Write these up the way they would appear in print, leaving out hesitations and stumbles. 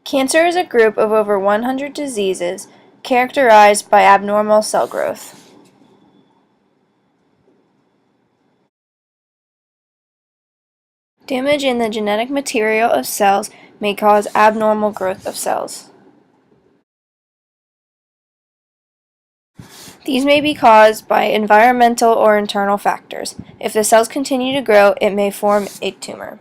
Cancer is a group of over 100 diseases characterized by abnormal cell growth. Damage in the genetic material of cells may cause abnormal growth of cells. These may be caused by environmental or internal factors. If the cells continue to grow, it may form a tumor.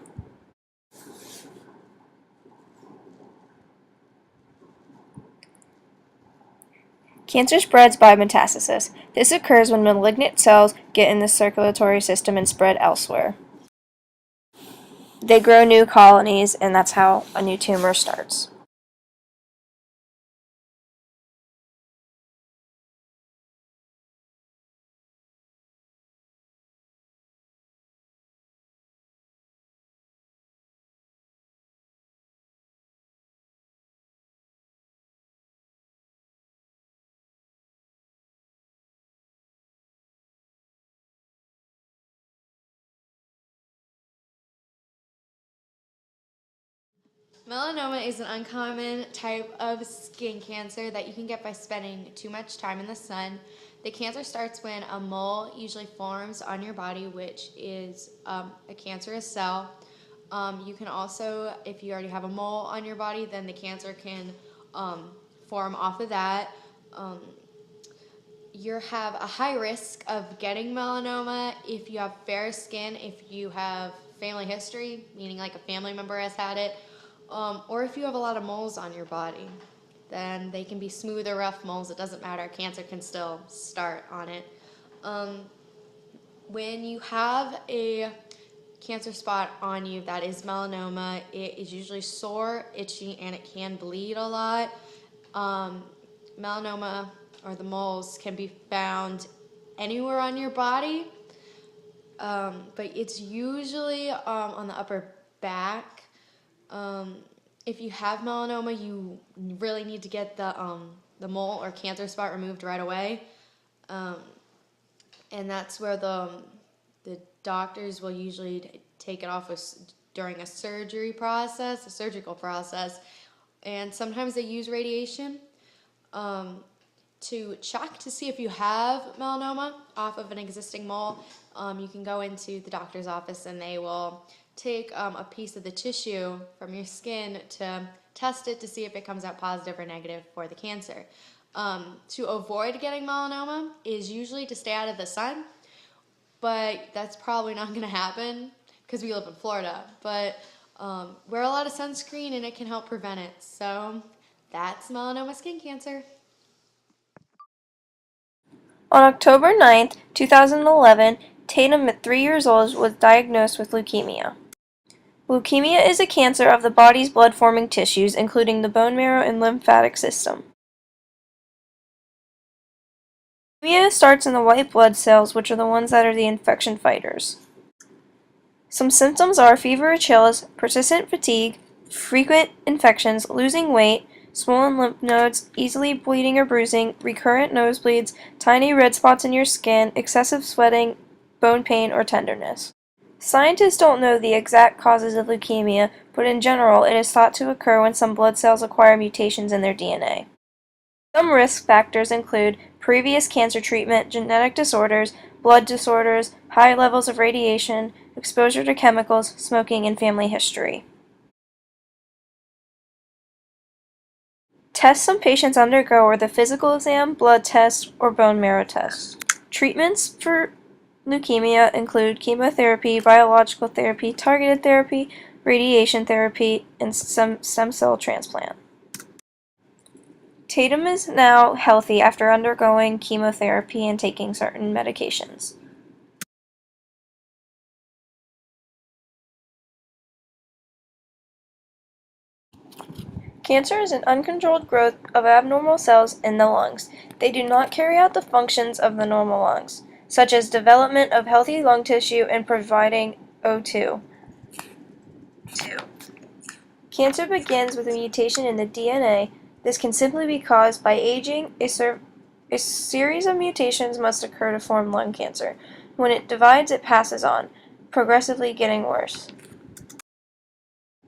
Cancer spreads by metastasis. This occurs when malignant cells get in the circulatory system and spread elsewhere. They grow new colonies, and that's how a new tumor starts. Melanoma is an uncommon type of skin cancer that you can get by spending too much time in the sun. The cancer starts when a mole usually forms on your body, which is a cancerous cell. You can also, if you already have a mole on your body, then the cancer can form off of that. You have a high risk of getting melanoma if you have fair skin, if you have family history, meaning like a family member has had it, or if you have a lot of moles on your body. Then they can be smooth or rough moles, it doesn't matter, cancer can still start on it. When you have a cancer spot on you that is melanoma, it is usually sore, itchy, and it can bleed a lot. Melanoma, or the moles, can be found anywhere on your body, but it's usually on the upper back. If you have melanoma, you really need to get the mole or cancer spot removed right away, and that's where the doctors will usually take it off during a surgical process, and sometimes they use radiation to check to see if you have melanoma off of an existing mole. You can go into the doctor's office and they will take a piece of the tissue from your skin to test it to see if it comes out positive or negative for the cancer. To avoid getting melanoma is usually to stay out of the sun, but that's probably not going to happen because we live in Florida. But wear a lot of sunscreen and it can help prevent it. So that's melanoma skin cancer. On October 9th, 2011, Tatum, at 3 years old, was diagnosed with leukemia. Leukemia is a cancer of the body's blood-forming tissues, including the bone marrow and lymphatic system. Leukemia starts in the white blood cells, which are the ones that are the infection fighters. Some symptoms are fever or chills, persistent fatigue, frequent infections, losing weight, swollen lymph nodes, easily bleeding or bruising, recurrent nosebleeds, tiny red spots in your skin, excessive sweating, bone pain, or tenderness. Scientists don't know the exact causes of leukemia, but in general it is thought to occur when some blood cells acquire mutations in their DNA. Some risk factors include previous cancer treatment, genetic disorders, blood disorders, high levels of radiation, exposure to chemicals, smoking, and family history. Tests some patients undergo are the physical exam, blood test, or bone marrow test. Treatments for leukemia include chemotherapy, biological therapy, targeted therapy, radiation therapy, and stem cell transplant. Tatum is now healthy after undergoing chemotherapy and taking certain medications. Cancer is an uncontrolled growth of abnormal cells in the lungs. They do not carry out the functions of the normal lungs, such as development of healthy lung tissue and providing O2. Cancer begins with a mutation in the DNA. This can simply be caused by aging. A series of mutations must occur to form lung cancer. When it divides, it passes on, progressively getting worse.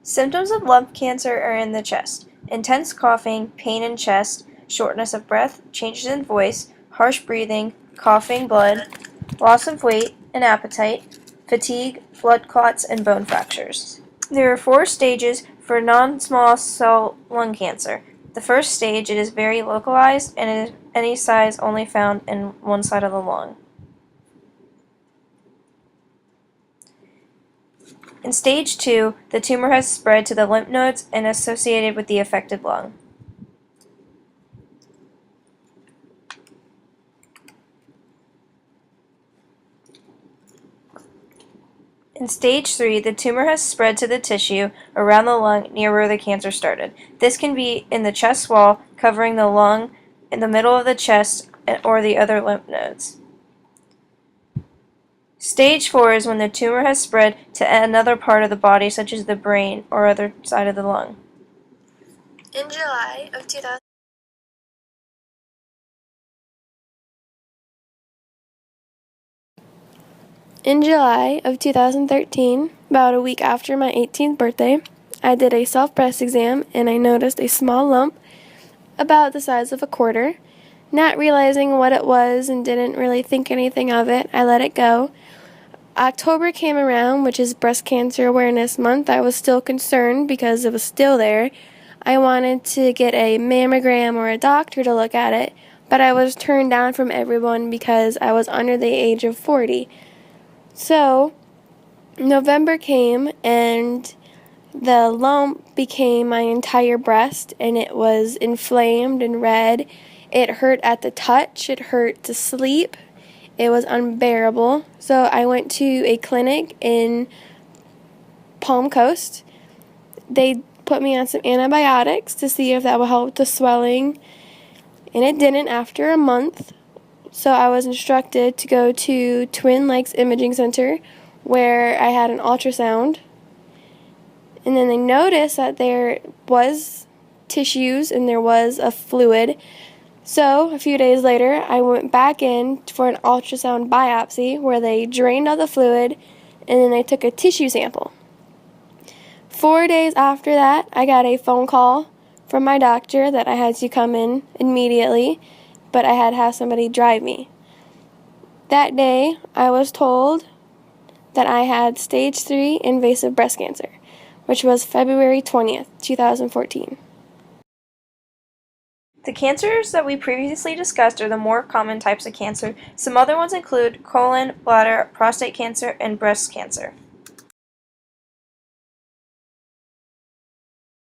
Symptoms of lung cancer are in the chest. intense coughing, pain in chest, shortness of breath, changes in voice, harsh breathing, coughing blood, loss of weight and appetite, fatigue, blood clots, and bone fractures. There are 4 stages for non-small cell lung cancer. The first stage, it is very localized and is any size only found in one side of the lung. In stage 2, the tumor has spread to the lymph nodes and associated with the affected lung. In stage 3, the tumor has spread to the tissue around the lung near where the cancer started. This can be in the chest wall, covering the lung, in the middle of the chest, or the other lymph nodes. Stage 4 is when the tumor has spread to another part of the body, such as the brain or other side of the lung. In July of 2000, In July of 2013, about a week after my 18th birthday, I did a self-breast exam and I noticed a small lump about the size of a quarter. Not realizing what it was and didn't really think anything of it, I let it go. October came around, which is Breast Cancer Awareness Month. I was still concerned because it was still there. I wanted to get a mammogram or a doctor to look at it, but I was turned down from everyone because I was under the age of 40. So, November came and the lump became my entire breast and it was inflamed and red. It hurt at the touch, it hurt to sleep. It was unbearable. So I went to a clinic in Palm Coast. They put me on some antibiotics to see if that would help the swelling, and it didn't after a month. So I was instructed to go to Twin Lakes Imaging Center where I had an ultrasound. And then they noticed that there was tissues and there was a fluid. So a few days later, I went back in for an ultrasound biopsy where they drained all the fluid and then they took a tissue sample. 4 days after that, I got a phone call from my doctor that I had to come in immediately, but I had to have somebody drive me. That day, I was told that I had stage 3 invasive breast cancer, which was February 20th, 2014. The cancers that we previously discussed are the more common types of cancer. Some other ones include colon, bladder, prostate cancer, and breast cancer.